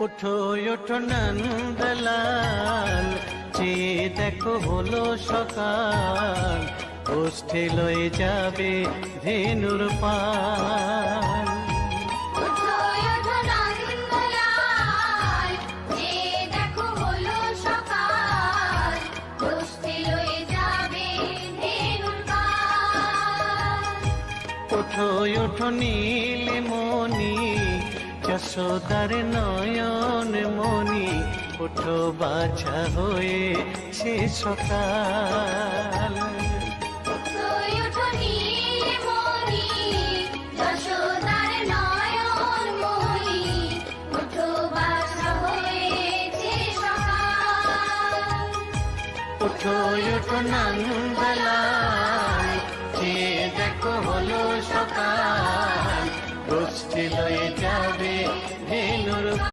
ওঠো ওঠো নন্দলাল, চেয়ে দেখো হলো সকাল, গোষ্ঠী লয়ে যাবে ধেনুর পাল। ওঠো ওঠো নন্দলাল, চেয়ে দেখো হলো সকাল, গোষ্ঠী লয়ে যাবে ধেনুর পাল। ওঠো ওঠো নীলমণি, যশোদার নয়ন মণি, ওঠো বাছা হয়েছে সকাল। ওঠো ওঠো নীলমণি, যশোদার নয়ন মণি, ওঠো বাছা হয়েছে সকাল। ওঠো ওঠো নন্দলাল, চেয়ে দেখো হলো সকাল, গোষ্ঠী লয়ে যাবে